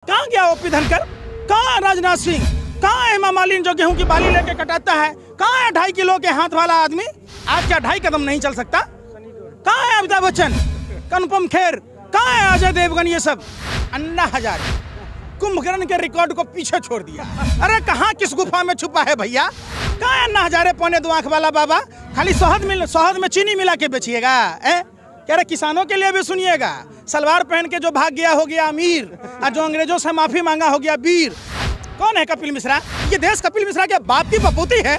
कहाँ गया ओपी धनखड़? कहाँ है राजनाथ सिंह? कहाँ है हेमा मालिनी जो गेहूं की बाली लेके कटाता है? कहाँ है 2.5 किलो के हाथ वाला आदमी? आज क्या 2.5 कदम नहीं चल सकता? कहाँ है अमिताभ बच्चन, अनुपम खेर, कहाँ है अजय देवगन? ये सब अन्ना हजारे कुंभकर्ण के रिकॉर्ड को पीछे छोड़ दिया। अरे कहाँ किस गुफा में छुपा है भैया? कहाँ है अन्ना हजारे पौने 2 आंख वाला बाबा? खाली शहद में चीनी मिला के बेचिएगा? कह रहे किसानों के लिए भी सुनिएगा, सलवार पहन के जो भाग गया हो गया अमीर, और जो अंग्रेजों से माफी मांगा हो गया वीर। कौन है कपिल मिश्रा? ये देश कपिल मिश्रा के बाप की बपूती है।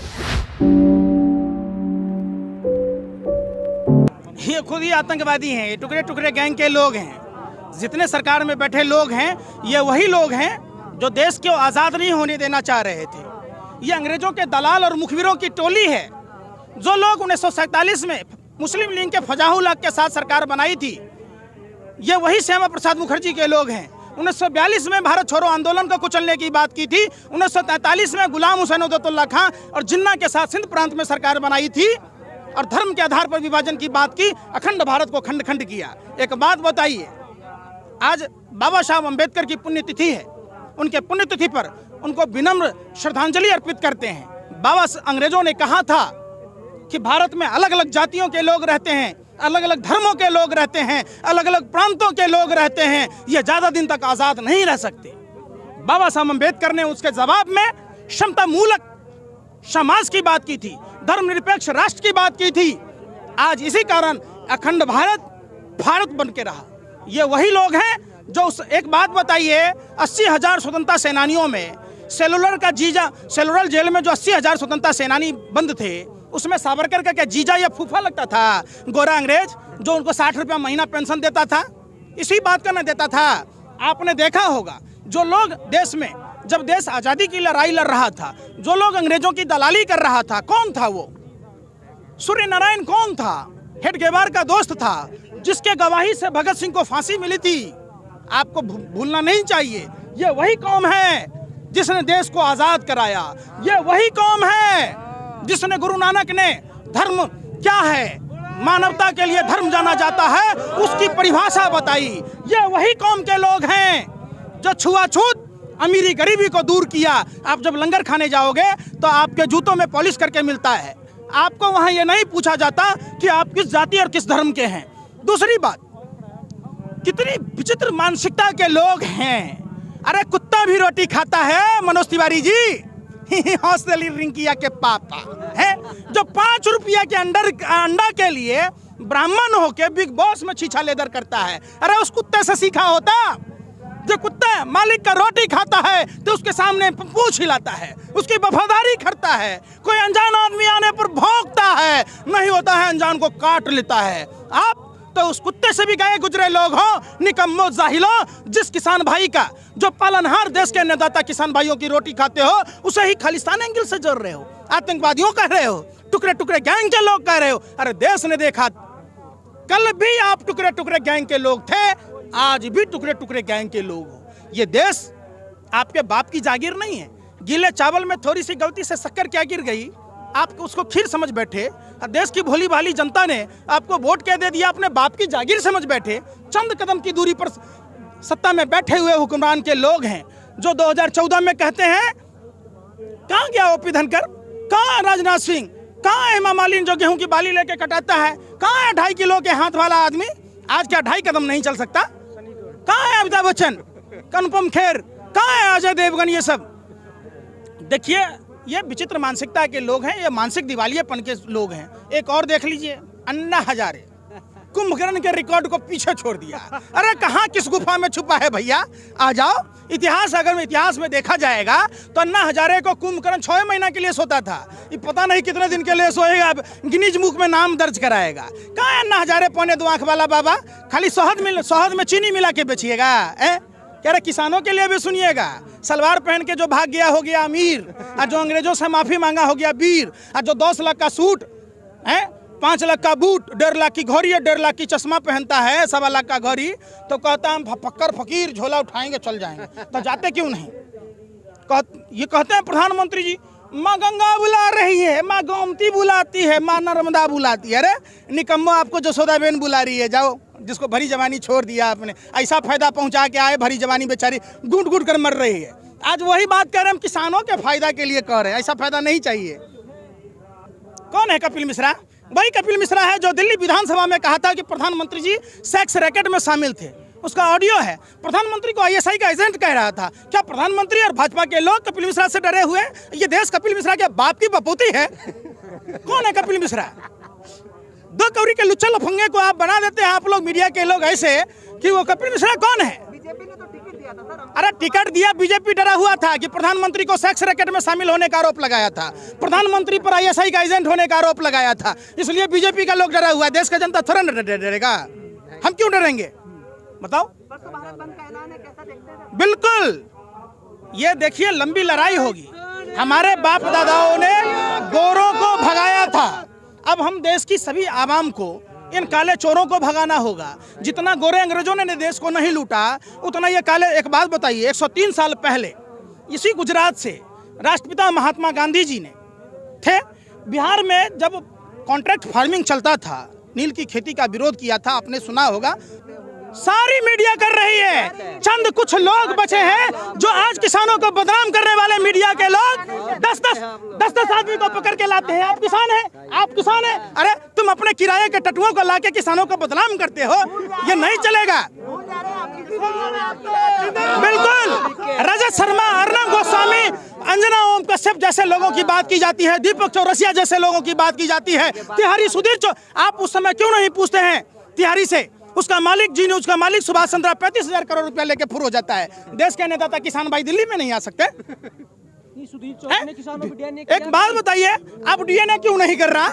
ये खुद ही आतंकवादी हैं, ये टुकड़े टुकड़े गैंग के लोग हैं। जितने सरकार में बैठे लोग हैं, ये वही लोग हैं जो देश को आज़ाद नहीं होने देना चाह रहे थे। ये अंग्रेजों के दलाल और मुखबिरों की टोली है। जो लोग 1947 में मुस्लिम लीग के फजाहुल हक के साथ सरकार बनाई थी, ये वही श्यामा प्रसाद मुखर्जी के लोग हैं। 1942 में भारत छोड़ो आंदोलन को कुचलने की बात की थी। 1943 में गुलाम हुसैन उद्दौला खां और जिन्ना के साथ सिंध प्रांत में सरकार बनाई थी और धर्म के आधार पर विभाजन की बात की, अखंड भारत को खंड खंड किया। एक बात बताइए, आज बाबा साहब अम्बेडकर की पुण्यतिथि है, उनके पुण्यतिथि पर उनको विनम्र श्रद्धांजलि अर्पित करते हैं। बाबा अंग्रेजों ने कहा था कि भारत में अलग अलग जातियों के लोग रहते हैं, अलग अलग धर्मों के लोग रहते हैं, अलग अलग प्रांतों के लोग रहते हैं, ये ज्यादा दिन तक आजाद नहीं रह सकते। बाबा साहब अम्बेडकर ने उसके जवाब में क्षमता मूलक समाज की बात की थी, धर्मनिरपेक्ष राष्ट्र की बात की थी। आज इसी कारण अखंड भारत बन के रहा। ये वही लोग हैं जो एक बात बताइए, 80,000 स्वतंत्रता सेनानियों में सेलुलर जेल में जो 80,000 स्वतंत्रता सेनानी बंद थे, उसमें सावरकर का क्या जीजा या फूफा लगता था? गोरा अंग्रेज जो उनको 60 रुपया महीना पेंशन देता था, इसी बात का न देता था। आपने देखा होगा, जो लोग देश में जब देश आज़ादी की लड़ाई लड़ रहा था, जो लोग अंग्रेजों की दलाली कर रहा था, कौन था वो? सूर्य नारायण कौन था? हेडगेवार का दोस्त था, जिसके गवाही से भगत सिंह को फांसी मिली थी। आपको भूलना नहीं चाहिए, ये वही कौम है जिसने देश को आज़ाद कराया। ये वही कौम है जिसने गुरु नानक ने धर्म क्या है, मानवता के लिए धर्म जाना जाता है, उसकी परिभाषा बताई। ये वही कौम के लोग हैं जो छुआछूत अमीरी गरीबी को दूर किया। आप जब लंगर खाने जाओगे तो आपके जूतों में पॉलिश करके मिलता है, आपको वहां ये नहीं पूछा जाता कि आप किस जाति और किस धर्म के हैं। दूसरी बात, कितनी विचित्र मानसिकता के लोग हैं। अरे कुत्ता भी रोटी खाता है मनोज तिवारी जी। हौसली रिंकिया के पापा है जो 5 रुपया के अंडा के लिए ब्राह्मण होके बिग बॉस में छीछा लेदर करता है। अरे उस कुत्ते से सीखा होता। जो कुत्ता मालिक का रोटी खाता है तो उसके सामने पूंछ हिलाता है, उसकी वफादारी करता है। कोई अनजान आदमी आने पर भौंकता है, नहीं होता है अनजान को काट लेता है। आप तो उस कुत्ते से भी गए गुजरे लोग हो, निकम्मो जाहिलो। जिस किसान भाई का, जो पालनहार देश के अन्नदाता किसान भाइयों की रोटी खाते हो, उसे ही खालिस्तान एंगल से जोड़ रहे हो, आतंकवादियों कह रहे हो, टुकड़े टुकड़े गैंग के लोग कह रहे हो। अरे देश ने देखा, कल भी आप टुकड़े टुकड़े गैंग के लोग थे, आज भी टुकड़े टुकड़े गैंग के लोग हो। ये देश आपके बाप की जागीर नहीं है। गीले चावल में थोड़ी सी गलती से शक्कर क्या गिर गई, आप उसको खीर समझ बैठे। देश की भोली भाली जनता ने आपको वोट क्या दे दिया, अपने बाप की जागीर समझ बैठे। चंद कदम की दूरी पर सत्ता में बैठे हुए हुक्मरान के लोग हैं जो 2014 में कहते हैं, कहाँ गया ओपी धनखड़? कहाँ है राजनाथ सिंह? कहाँ है हेमा मालिनी जो गेहूं की बाली लेके कटाता है? कहाँ है 2.5 किलो के हाथ वाला आदमी? आज क्या 2.5 कदम नहीं चल सकता? कहाँ है अमिताभ बच्चन, अनुपम खेर, कहाँ है अजय देवगन? ये सब देखिए, ये विचित्र मानसिकता के लोग हैं, ये मानसिक दिवालियेपन के लोग हैं। एक और देख लीजिए, अन्ना हजारे कुंभकर्ण के रिकॉर्ड को पीछे छोड़ दिया। अरे कहाँ किस गुफा में छुपा है भैया? आ जाओ। इतिहास में देखा जाएगा तो अन्ना हजारे को कुंभकर्ण 6 महीना के लिए सोता था। ये पता नहीं कितने दिन के लिए सोएगा, गिनीज बुक में नाम दर्ज कराएगा। कहाँ है अन्ना हजारे पौने 2 आंख वाला बाबा? खाली शहद में चीनी मिला के बेचिएगा? कह रहे किसानों के लिए भी सुनिएगा, सलवार पहन के जो भाग गया हो गया अमीर, और जो अंग्रेजों से माफी मांगा हो गया वीर, और जो 10 लाख का सूट है, 5 लाख का बूट, 1.5 लाख की घड़ी, 1.5 लाख की चश्मा पहनता है, 1.25 लाख का घड़ी, तो कहता हम फक्कर फकीर झोला उठाएंगे चल जाएंगे। तो जाते क्यों नहीं? ये कहते हैं प्रधानमंत्री जी, माँ गंगा बुला रही है, माँ गोमती बुलाती है, माँ नर्मदा बुलाती है। अरे निकम्मो, आपको जसोदाबेन बुला रही है, जाओ, जिसको भरी जवानी छोड़ दिया आपने, ऐसा फायदा पहुंचा के आए, भरी जवानी बेचारी घुट घुट कर मर रही है। आज वही बात कह रहे हैं, हम किसानों के फायदा के लिए कह रहे हैं, ऐसा फायदा नहीं चाहिए। कौन है कपिल मिश्रा? वही कपिल मिश्रा है जो दिल्ली विधानसभा में कहा था कि प्रधानमंत्री जी सेक्स रैकेट में शामिल थे। उसका ऑडियो है। प्रधानमंत्री को आईएसआई का एजेंट कह रहा था। क्या प्रधानमंत्री और भाजपा के लोग कपिल मिश्रा से डरे हुए? ये देश कपिल मिश्रा के बाप की बपूती है। कौन है कपिल मिश्रा? दो कौड़ी के लुच्चा लफंगे को आप बना देते हैं, आप लोग मीडिया के लोग ऐसे कि वो कपिल मिश्रा कौन है? बीजेपी ने तो टिकट दिया था सर। अरे टिकट दिया, बीजेपी डरा हुआ था कि प्रधानमंत्री को सेक्स रैकेट में शामिल होने का आरोप लगाया था, प्रधानमंत्री पर आईएसआई का एजेंट होने का आरोप लगाया था, इसलिए बीजेपी का लोग डरा हुआ है। देश का जनता थोड़ा न डरेगा, हम क्यों डरेंगे बताओ? भारत बंद का ऐलान है, कैसा देखते हैं? बिल्कुल, ये देखिए लंबी लड़ाई होगी। हमारे बाप दादाओं ने गोरों को भगाया था, अब हम देश की सभी आवाम को, इन काले चोरों को भगाना होगा। जितना गोरे अंग्रेजों ने देश को नहीं लूटा, उतना ये काले। एक बात बताइए, 103 साल पहले इसी गुजरात से राष्ट्रपिता महात्मा गांधी जी ने थे। बिहार में जब कॉन्ट्रैक्ट फार्मिंग चलता था, नील की खेती का विरोध किया था, आपने सुना होगा। सारी मीडिया कर रही है, चंद कुछ लोग बचे हैं जो आज किसानों को बदनाम करने वाले मीडिया के लोग 10-10 आदमी को पकड़ के लाते हैं। आप किसान हैं, आप किसान हैं। अरे तुम अपने किराए के टटुओं को लाके किसानों को बदनाम करते हो, ये नहीं चलेगा। बिल्कुल, रजत शर्मा, अर्नब गोस्वामी, अंजना ओम कश्यप जैसे लोगों की बात की जाती है, दीपक चौरसिया जैसे लोगों की बात की जाती है, तिहारी सुधीर आप उस समय क्यों नहीं पूछते हैं तिहारी से? उसका मालिक जी ने, उसका मालिक सुभाष चंद्रा 35,000 करोड़ रुपया लेके फुर हो जाता है। देश के नेता था किसान भाई दिल्ली में नहीं आ सकते? एक बात बताइए, आप डीएनए क्यों नहीं कर रहा?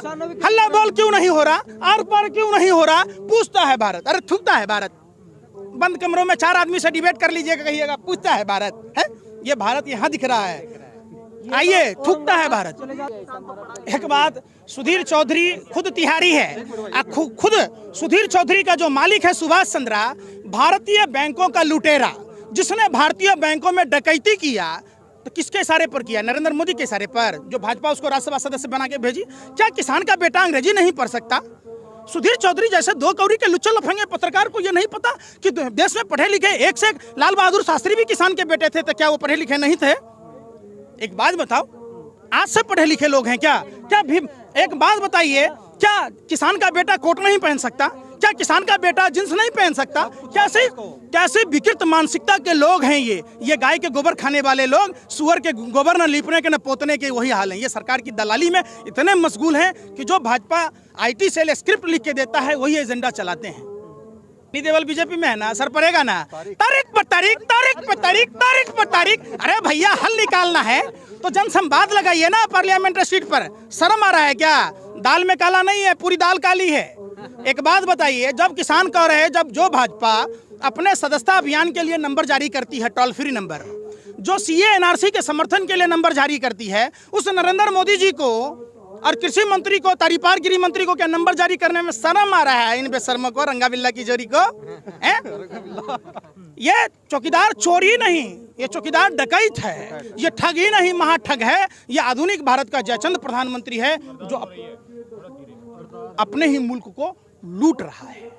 हल्ला बोल क्यों नहीं हो रहा? आर पार क्यों नहीं हो रहा? पूछता है भारत। अरे थूकता है भारत। बंद कमरों में 4 आदमी से डिबेट कर लीजिएगा, कहिएगा पूछता है भारत है। ये भारत यहाँ दिख रहा है, आइए, थूकता है भारत। एक बात, सुधीर चौधरी खुद तिहारी है, खुद सुधीर चौधरी का जो मालिक है सुभाष चंद्रा, भारतीय बैंकों का लुटेरा, जिसने भारतीय बैंकों में डकैती किया, तो किसके इशारे पर किया? नरेंद्र मोदी के इशारे पर, जो भाजपा उसको राज्यसभा सदस्य बना के भेजी। क्या किसान का बेटा अंग्रेजी नहीं पढ़ सकता? सुधीर चौधरी जैसे दो कौड़ी के लुच्चे लफंगे पत्रकार को ये नहीं पता कि देश में पढ़े लिखे एक से एक लाल बहादुर शास्त्री भी किसान के बेटे थे, तो क्या वो पढ़े लिखे नहीं थे? एक बात बताओ, आज से पढ़े लिखे लोग हैं क्या? क्या भी एक बात बताइए, क्या किसान का बेटा कोट नहीं पहन सकता? क्या किसान का बेटा जींस नहीं पहन सकता? कैसे विकृत मानसिकता के लोग हैं ये गाय के गोबर खाने वाले लोग, सुअर के गोबर न लीपने के न पोतने के वही हाल है। ये सरकार की दलाली में इतने मशगूल हैं कि जो भाजपा IT सेल स्क्रिप्ट लिख के देता है वही एजेंडा चलाते हैं। देवल बीजेपी में है ना, असर पड़ेगा ना? तारीख पर तारीख, तारीख पर तारीख, तारीख पर तारीख। अरे भैया, हल निकालना है तो जनसंवाद लगाइए ना पार्लियामेंट सीट पर। शर्म आ रहा है क्या? दाल में काला नहीं है, पूरी दाल काली है। एक बात बताइए, जब किसान कह रहे हैं, जब जो भाजपा अपने सदस्यता अभियान के लिए नंबर जारी करती है, टोल फ्री नंबर, जो CA NRC के समर्थन के लिए नंबर जारी करती है, उस नरेंद्र मोदी जी को और कृषि मंत्री को, तारीपार गृह मंत्री को क्या नंबर जारी करने में शर्म आ रहा है? इन बेशर्मों को, रंगा बिल्ला की जोरी को। ये चौकीदार चोरी नहीं, ये चौकीदार डकैत है, ये ठग ही नहीं महाठग है। ये आधुनिक भारत का जयचंद प्रधानमंत्री है जो अपने ही मुल्क को लूट रहा है।